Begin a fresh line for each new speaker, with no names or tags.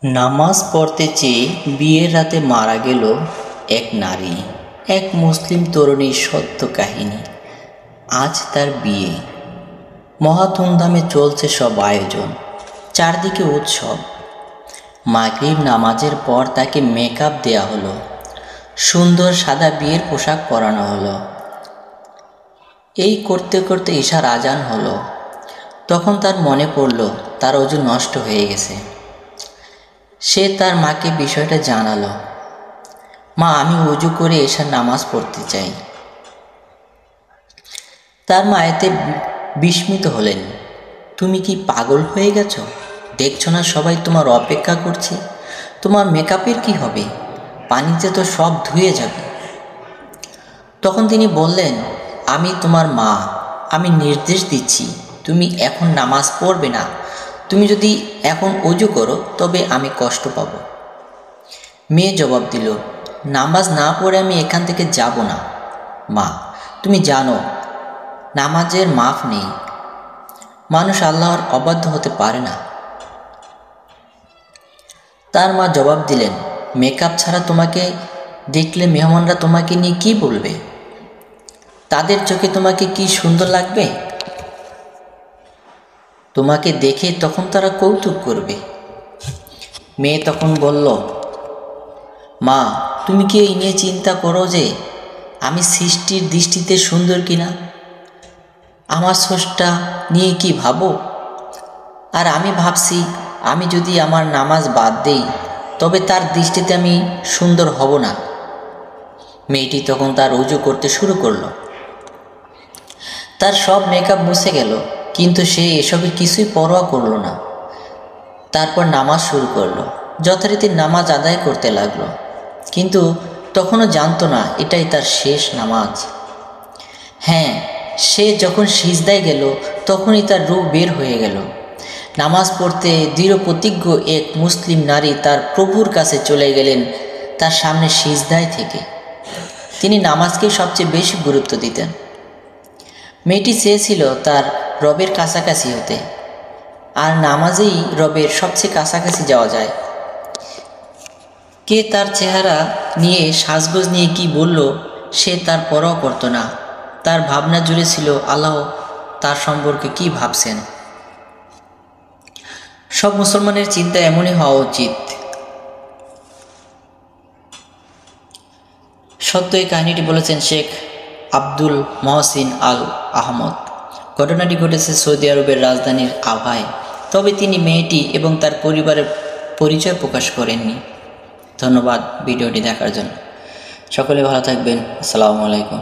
নামাজ পড়তে চেয়ে বিয়ের রাতে মারা গেল এক নারী। এক মুসলিম তরুণীর সত্য কাহিনী। আজ তার বিয়ে। মহা ধুমধামে চলছে সব আয়োজন, চারদিকে উৎসব। মাগরিব নামাজের পর তাকে মেকআপ দেয়া হলো, সুন্দর সাদা বিয়ের পোশাক পরানো হলো। এই করতে করতে ঈশার আজান হলো। তখন তার মনে পড়ল তার অজু নষ্ট হয়ে গেছে। সে তার মাকে বিষয়টা জানালো। মা, আমি ওযু করে এশার নামাজ পড়তে চাই। তার মা এতে বিস্মিত হলেন। তুমি কি পাগল হয়ে গেছ? দেখছো না সবাই তোমার অপেক্ষা করছে? তোমার মেকআপের কি হবে? পানিতে তো সব ধুয়ে যাবে। তখন তিনি বললেন, আমি তোমার মা, আমি নির্দেশ দিচ্ছি তুমি এখন নামাজ পড়বে না। তুমি যদি এখন ওযু করো তবে আমি কষ্ট পাব। মেয়ে জবাব দিল, নামাজ না পড়ে আমি এখান থেকে যাব না। মা, তুমি জানো নামাজের মাফ নেই। মানুষ আল্লাহর অবাধ্য হতে পারে না। তার মা জবাব দিলেন, মেকআপ ছাড়া তোমাকে দেখলে মেহমানরা তোমাকে নিয়ে কি বলবে? তাদের চোখে তোমাকে কি সুন্দর লাগবে? তোমাকে দেখে তখন তারা কৌতুক করবে। মেয়ে তখন বলল, মা, তুমি কি এই নিয়ে চিন্তা করো যে আমি সৃষ্টির দৃষ্টিতে সুন্দর কিনা? আমার স্রষ্টা নিয়ে কি ভাবো? আর আমি ভাবছি আমি যদি আমার নামাজ বাদ দেই তবে তার দৃষ্টিতে আমি সুন্দর হব না। মেয়েটি তখন তার ওযু করতে শুরু করলো। তার সব মেকআপ মুছে গেল, কিন্তু সে এসবের কিছুই পরোয়া করলো না। তারপর নামাজ শুরু করলো। যথারীতি নামাজ আদায় করতে লাগলো, কিন্তু তখনও জানতো না এটাই তার শেষ নামাজ। হ্যাঁ, সে যখন সিজদায় গেল তখনই তার রূহ বের হয়ে গেল। নামাজ পড়তে দৃঢ় প্রতিজ্ঞ এক মুসলিম নারী তার প্রভুর কাছে চলে গেলেন তার সামনে সিজদায় থেকে। তিনি নামাজকেই সবচেয়ে বেশি গুরুত্ব দিতেন। মেয়েটি চেয়েছিল তার রবের কাছাকাছি হতে, আর নামাজেই রবের সবচেয়ে কাছাকাছি যাওয়া যায়। কে তার চেহারা নিয়ে সাজগোজ নিয়ে কি বলল সে তার পরোয়া করত না। তার ভাবনা জুড়ে ছিল আল্লাহ তার সম্পর্কে কি ভাবছেন। সব মুসলমানের চিন্তা এমনই হওয়া উচিত। সত্য এই কাহিনীটি বলেছেন শেখ আব্দুল মহসিন আল আহমদ। ঘটনাটি ঘটেছে সৌদি আরবের রাজধানীর আবহায়। তবে তিনি মেয়েটি এবং তার পরিবারের পরিচয় প্রকাশ করেননি। ধন্যবাদ ভিডিওটি দেখার জন্য। সকলে ভালো থাকবেন। আসসালামু আলাইকুম।